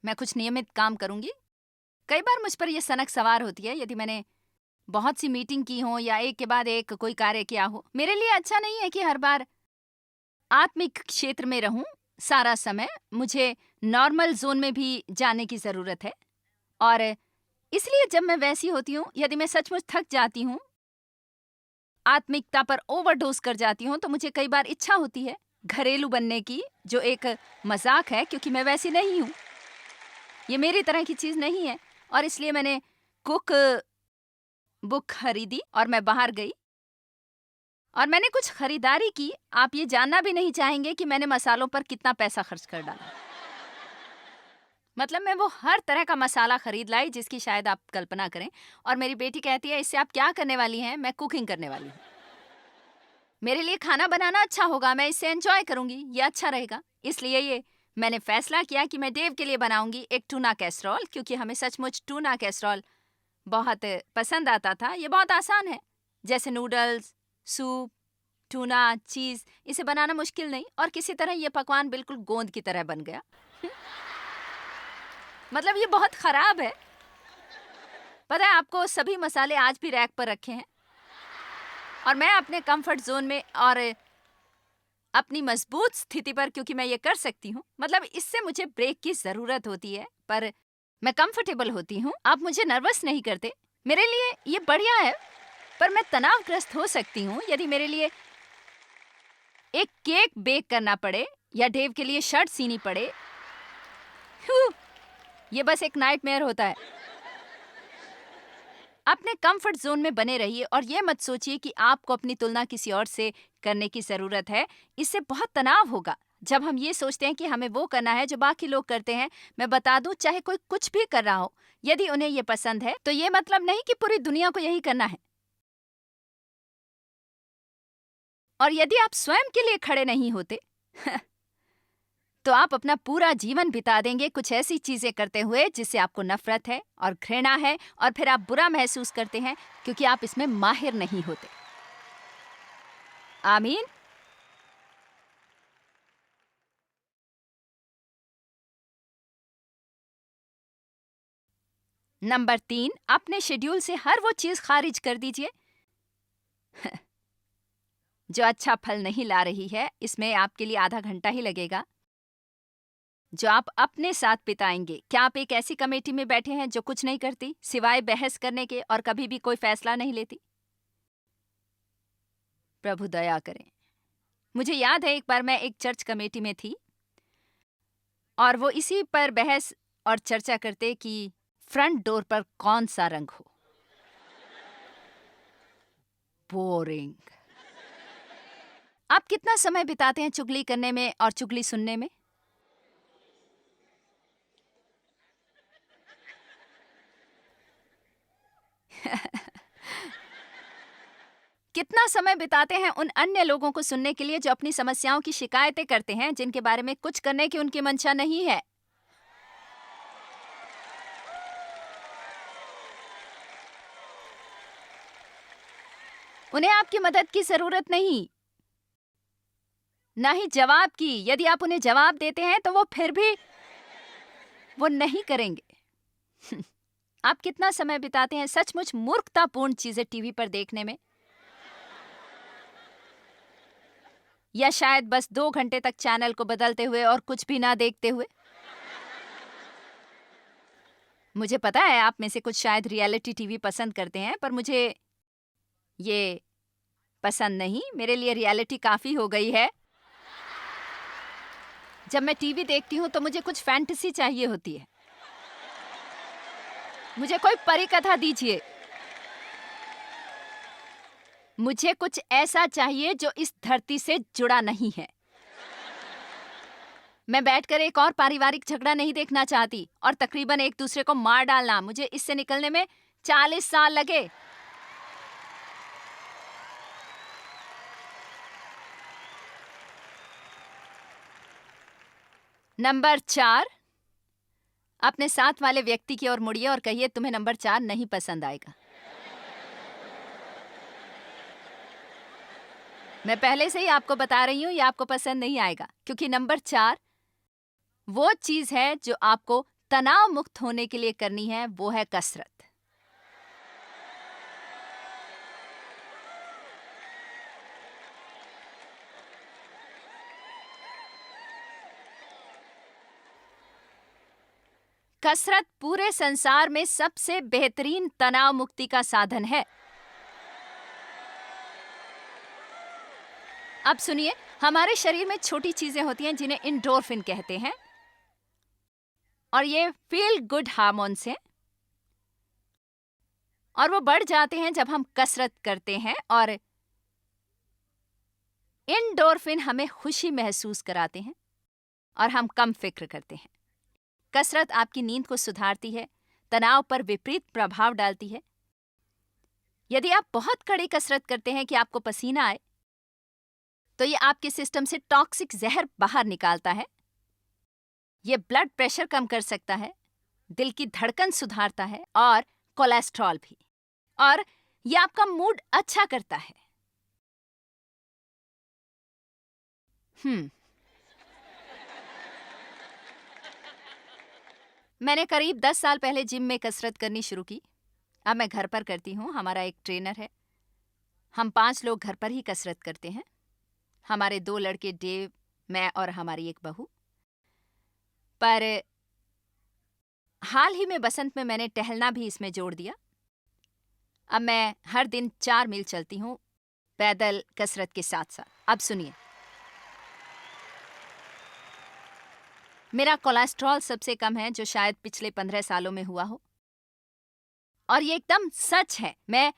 मैं कुछ नियमित काम करूंगी। कई बार मुझ पर यह सनक सवार होती है यदि मैंने बहुत सी मीटिंग की हो या एक के बाद एक कोई कार्य किया हो। मेरे लिए अच्छा नहीं है कि हर बार आत्मिक क्षेत्र में रहूं सारा समय। मुझे नॉर्मल जोन में भी जाने की जरूरत है। और इसलिए जब मैं वैसी होती हूँ, यदि मैं सचमुच थक जाती हूँ, आत्मिकता पर ओवरडोज कर जाती हूँ, तो मुझे कई बार इच्छा होती है घरेलू बनने की, जो एक मजाक है क्योंकि मैं वैसी नहीं हूँ। ये मेरी तरह की चीज नहीं है। और इसलिए मैंने कुक बुक खरीदी और मैं बाहर गई और मैंने कुछ खरीदारी की। आप ये जानना भी नहीं चाहेंगे कि मैंने मसालों पर कितना पैसा खर्च कर डाला। मतलब मैं वो हर तरह का मसाला खरीद लाई जिसकी शायद आप कल्पना करें। और मेरी बेटी कहती है, इससे आप क्या करने वाली हैं? मैं कुकिंग करने वाली हूँ। मेरे लिए खाना बनाना अच्छा होगा, मैं इससे एंजॉय करूंगी, ये अच्छा रहेगा। इसलिए ये मैंने फैसला किया कि मैं देव के लिए बनाऊंगी एक टूना कैसरोल, क्योंकि हमें सचमुच टूना कैसरोल बहुत पसंद आता था। ये बहुत आसान है, जैसे नूडल्स, सूप, टूना, चीज। इसे बनाना मुश्किल नहीं, और किसी तरह ये पकवान बिल्कुल गोंद की तरह बन गया। मतलब ये बहुत खराब है। पता है आपको, सभी मसाले आज भी रैक पर रखे हैं और मैं अपने कंफर्ट जोन में और अपनी मजबूत स्थिति पर, क्योंकि मैं ये कर सकती हूँ। मतलब इससे मुझे ब्रेक की जरूरत होती है, पर मैं कंफर्टेबल होती हूँ। आप मुझे नर्वस नहीं करते। मेरे लिए ये बढ़िया है, पर मैं तनावग्रस्त हो सकती हूँ यदि मेरे लिए एक केक बेक करना पड़े या डेव के लिए शर्ट सीनी पड़े। ये बस एक नाइटमेयर होता है। अपने कंफर्ट जोन में बने रहिए और ये मत सोचिए कि आपको अपनी तुलना किसी और से करने की जरूरत है। इससे बहुत तनाव होगा जब हम ये सोचते हैं कि हमें वो करना है जो बाकी लोग करते हैं। मैं बता दूं, चाहे कोई कुछ भी कर रहा हो, यदि उन्हें ये पसंद है तो ये मतलब नहीं कि पूरी दुनिया को यही करना है। और यदि आप स्वयं के लिए खड़े नहीं होते तो आप अपना पूरा जीवन बिता देंगे कुछ ऐसी चीजें करते हुए जिससे आपको नफरत है और घृणा है, और फिर आप बुरा महसूस करते हैं क्योंकि आप इसमें माहिर नहीं होते। आमीन। नंबर 3, अपने शेड्यूल से हर वो चीज खारिज कर दीजिए जो अच्छा फल नहीं ला रही है। इसमें आपके लिए आधा घंटा ही लगेगा जो आप अपने साथ बिताएंगे। क्या आप एक ऐसी कमेटी में बैठे हैं जो कुछ नहीं करती सिवाय बहस करने के और कभी भी कोई फैसला नहीं लेती? प्रभु दया करें। मुझे याद है एक बार मैं एक चर्च कमेटी में थी और वो इसी पर बहस और चर्चा करते कि फ्रंट डोर पर कौन सा रंग हो। बोरिंग। आप कितना समय बिताते हैं चुगली करने में और चुगली सुनने में? कितना समय बिताते हैं उन अन्य लोगों को सुनने के लिए जो अपनी समस्याओं की शिकायतें करते हैं, जिनके बारे में कुछ करने की उनकी मंशा नहीं है। उन्हें आपकी मदद की जरूरत नहीं, ना ही जवाब की। यदि आप उन्हें जवाब देते हैं तो वो फिर भी वो नहीं करेंगे। आप कितना समय बिताते हैं सचमुच मूर्खतापूर्ण चीजें टीवी पर देखने में, या शायद बस 2 घंटे तक चैनल को बदलते हुए और कुछ भी ना देखते हुए? मुझे पता है आप में से कुछ शायद रियलिटी टीवी पसंद करते हैं, पर मुझे ये पसंद नहीं। मेरे लिए रियलिटी काफी हो गई है। जब मैं टीवी देखती हूँ तो मुझे कुछ फैंटेसी चाहिए होती है। मुझे कोई परी कथा दीजिए। मुझे कुछ ऐसा चाहिए जो इस धरती से जुड़ा नहीं है। मैं बैठकर एक और पारिवारिक झगड़ा नहीं देखना चाहती और तकरीबन एक दूसरे को मार डालना। मुझे इससे निकलने में 40 साल लगे। नंबर 4, अपने साथ वाले व्यक्ति की ओर मुड़िए और कहिए तुम्हें नंबर 4 नहीं पसंद आएगा। मैं पहले से ही आपको बता रही हूँ ये आपको पसंद नहीं आएगा, क्योंकि नंबर 4 वो चीज है जो आपको तनाव मुक्त होने के लिए करनी है, वो है कसरत। कसरत पूरे संसार में सबसे बेहतरीन तनाव मुक्ति का साधन है। अब सुनिए, हमारे शरीर में छोटी चीजें होती हैं जिन्हें एंडोर्फिन कहते हैं, और ये फील गुड हार्मोन्स हैं, और वो बढ़ जाते हैं जब हम कसरत करते हैं। और एंडोर्फिन हमें खुशी महसूस कराते हैं और हम कम फिक्र करते हैं। कसरत आपकी नींद को सुधारती है, तनाव पर विपरीत प्रभाव डालती है। यदि आप बहुत कड़ी कसरत करते हैं कि आपको पसीना आए, तो ये आपके सिस्टम से टॉक्सिक जहर बाहर निकालता है। ये ब्लड प्रेशर कम कर सकता है, दिल की धड़कन सुधारता है और कोलेस्ट्रॉल भी। और ये आपका मूड अच्छा करता है। मैंने करीब 10 साल पहले जिम में कसरत करनी शुरू की। अब मैं घर पर करती हूँ। हमारा एक ट्रेनर है। हम 5 लोग घर पर ही कसरत करते हैं। हमारे 2 लड़के डेव, मैं और हमारी एक बहू। पर हाल ही में बसंत में मैंने टहलना भी इसमें जोड़ दिया। अब मैं हर दिन 4 मील चलती हूँ, पैदल कसरत के साथ साथ। अब सुनिए, मेरा कोलेस्ट्रॉल सबसे कम है जो शायद पिछले 15 सालों में हुआ हो, और ये एकदम सच है। मैं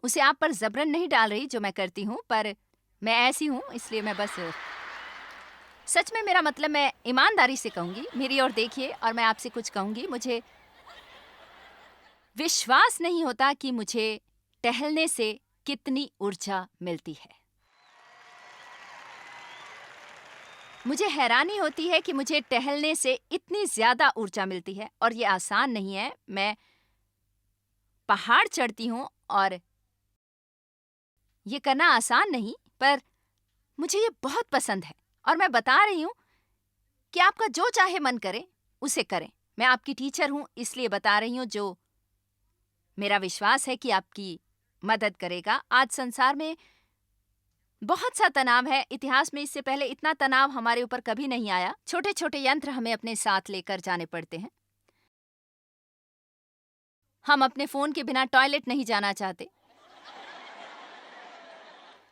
उसे आप पर जबरन नहीं डाल रही जो मैं करती हूँ, पर मैं ऐसी हूँ, इसलिए मैं बस सच में, मेरा मतलब मैं ईमानदारी से कहूँगी। मेरी ओर देखिए और मैं आपसे कुछ कहूँगी। मुझे विश्वास नहीं होता कि मुझे टहलने से कितनी ऊर्जा मिलती है। मुझे हैरानी होती है कि मुझे टहलने से इतनी ज्यादा ऊर्जा मिलती है, और ये आसान नहीं है। मैं पहाड़ चढ़ती हूँ और ये करना आसान नहीं, पर मुझे ये बहुत पसंद है। और मैं बता रही हूँ कि आपका जो चाहे मन करे उसे करें। मैं आपकी टीचर हूँ, इसलिए बता रही हूँ जो मेरा विश्वास है कि आपकी मदद करेगा। आज संसार में बहुत सा तनाव है। इतिहास में इससे पहले इतना तनाव हमारे ऊपर कभी नहीं आया। छोटे छोटे यंत्र हमें अपने साथ लेकर जाने पड़ते हैं। हम अपने फोन के बिना टॉयलेट नहीं जाना चाहते।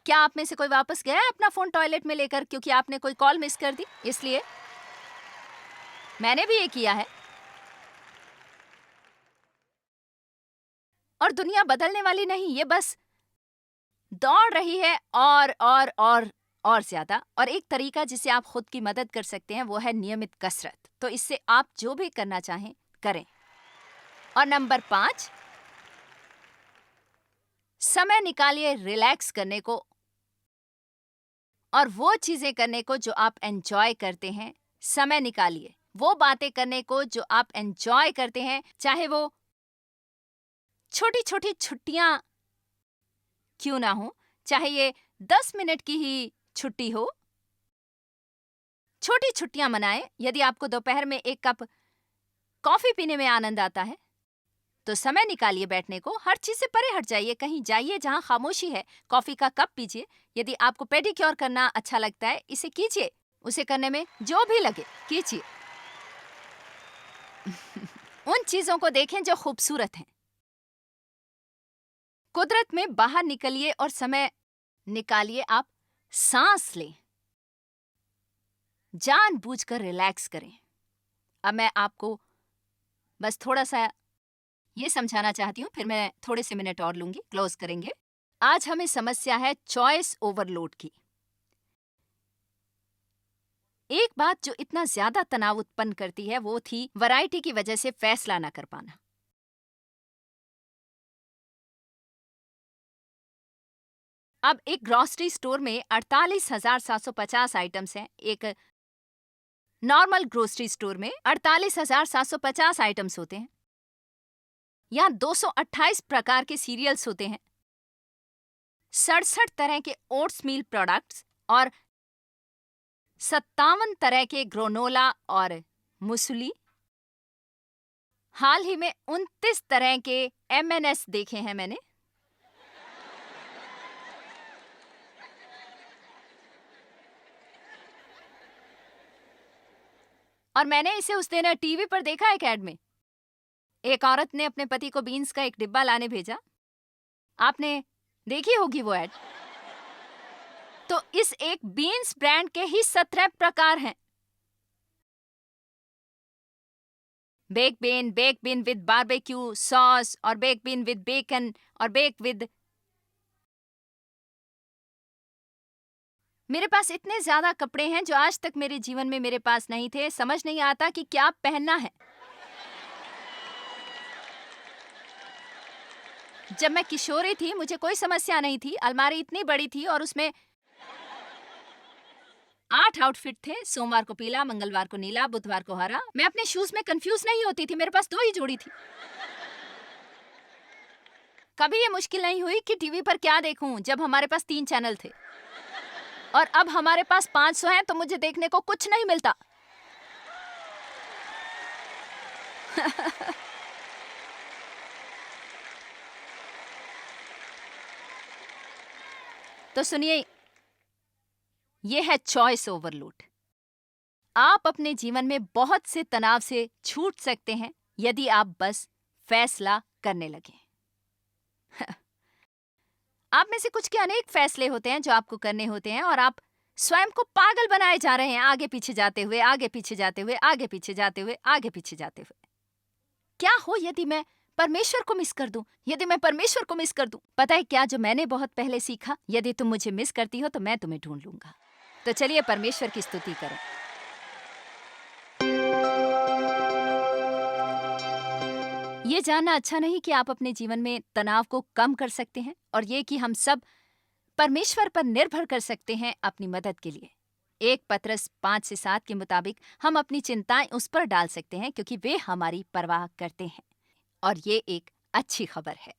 क्या आप में से कोई वापस गया है अपना फोन टॉयलेट में लेकर क्योंकि आपने कोई कॉल मिस कर दी? इसलिए मैंने भी ये किया है। और दुनिया बदलने वाली नहीं, ये बस दौड़ रही है और ज्यादा। और एक तरीका जिससे आप खुद की मदद कर सकते हैं वो है नियमित कसरत। तो इससे आप जो भी करना चाहें करें। और नंबर 5, समय निकालिए रिलैक्स करने को और वो चीजें करने को जो आप एंजॉय करते हैं। समय निकालिए वो बातें करने को जो आप एंजॉय करते हैं, चाहे वो छोटी छोटी छुट्टियां क्यों ना हो, चाहे ये 10 मिनट की ही छुट्टी हो। छोटी छुट्टियां मनाएं। यदि आपको दोपहर में 1 कप कॉफी पीने में आनंद आता है तो समय निकालिए बैठने को। हर चीज से परे हट जाइए, कहीं जाइए जहां खामोशी है, कॉफी का कप पीजिए। यदि आपको पेडिक्योर करना अच्छा लगता है, इसे कीजिए। उसे करने में जो भी लगे कीजिए। उन चीजों को देखें जो खूबसूरत हैं। कुदरत में बाहर निकलिए और समय निकालिए। आप सांस लें, जानबूझकर रिलैक्स करें। अब मैं आपको बस थोड़ा सा ये समझाना चाहती हूँ, फिर मैं थोड़े से मिनट और लूंगी, क्लोज करेंगे। आज हमें समस्या है चॉइस ओवरलोड की। एक बात जो इतना ज्यादा तनाव उत्पन्न करती है वो थी वैरायटी की वजह से फैसला न कर पाना। अब एक ग्रॉसरी स्टोर में 48,750 आइटम्स हैं। एक नॉर्मल ग्रोसरी स्टोर में 48,750 आइटम्स होते हैं। यहाँ 228 प्रकार के सीरियल्स होते हैं, 67 तरह के ओट्स मील प्रोडक्ट्स और 57 तरह के ग्रोनोला और मुसली। हाल ही में 29 तरह के M&S देखे हैं मैंने। और मैंने इसे उस दिन टीवी पर देखा एक ऐड में। एक औरत ने अपने पति को बीन्स का एक डिब्बा लाने भेजा। आपने देखी होगी वो ऐड। तो इस एक बीन्स ब्रांड के ही 17 प्रकार हैं। Bake bean with barbecue sauce और बेक बीन विद बेकन और बेक विद। मेरे पास इतने ज्यादा कपड़े हैं जो आज तक मेरे जीवन में मेरे पास नहीं थे। समझ नहीं आता कि क्या पहनना है। जब मैं किशोरी थी मुझे कोई समस्या नहीं थी। अलमारी इतनी बड़ी थी और उसमें 8 आउटफिट थे। सोमवार को पीला, मंगलवार को नीला, बुधवार को हरा। मैं अपने शूज में कंफ्यूज नहीं होती थी। मेरे पास 2 ही जोड़ी थी। कभी ये मुश्किल नहीं हुई कि टीवी पर क्या देखूं जब हमारे पास 3 चैनल थे। और अब हमारे पास 500 हैं तो मुझे देखने को कुछ नहीं मिलता। तो सुनिए, ये है चॉइस ओवरलोड। आप अपने जीवन में बहुत से तनाव से छूट सकते हैं यदि आप बस फैसला करने लगे। आप में से कुछ के अनेक फैसले होते हैं जो आपको करने होते हैं और आप स्वयं को पागल बनाए जा रहे हैं, आगे पीछे जाते हुए, आगे पीछे जाते हुए, आगे पीछे जाते हुए, आगे पीछे जाते हुए। क्या हो यदि मैं परमेश्वर को मिस कर दूं? यदि मैं परमेश्वर को मिस कर दूं? पता है क्या, जो मैंने बहुत पहले सीखा, यदि तुम मुझे मिस करती हो तो मैं तुम्हें ढूंढ लूंगा। तो चलिए परमेश्वर की स्तुति करें। ये जानना अच्छा नहीं कि आप अपने जीवन में तनाव को कम कर सकते हैं और ये कि हम सब परमेश्वर पर निर्भर कर सकते हैं अपनी मदद के लिए। 1 पतरस 5 से 7 के मुताबिक हम अपनी चिंताएं उस पर डाल सकते हैं क्योंकि वे हमारी परवाह करते हैं। और ये एक अच्छी खबर है।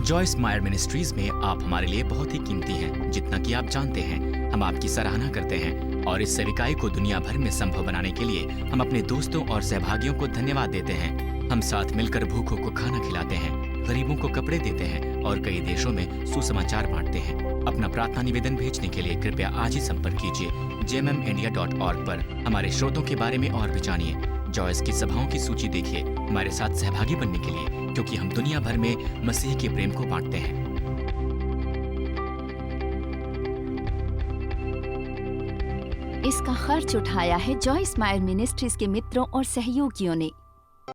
जॉयस मायर मिनिस्ट्रीज में आप हमारे लिए बहुत ही कीमती हैं। जितना कि आप जानते हैं, हम आपकी सराहना करते हैं और इस सेविकाई को दुनिया भर में संभव बनाने के लिए हम अपने दोस्तों और सहभागियों को धन्यवाद देते हैं। हम साथ मिलकर भूखों को खाना खिलाते हैं, गरीबों को कपड़े देते हैं और कई देशों में सुसमाचार बांटते हैं। अपना प्रार्थना निवेदन भेजने के लिए कृपया आज ही संपर्क कीजिए jmmindia.org पर। हमारे स्रोतों के बारे में और भी जानिए। जॉयस की सभाओं की सूची देखिए हमारे साथ सहभागी बनने के लिए, क्योंकि हम दुनिया भर में मसीह के प्रेम को बांटते हैं। इसका खर्च उठाया है जॉयस मायर मिनिस्ट्रीज के मित्रों और सहयोगियों ने।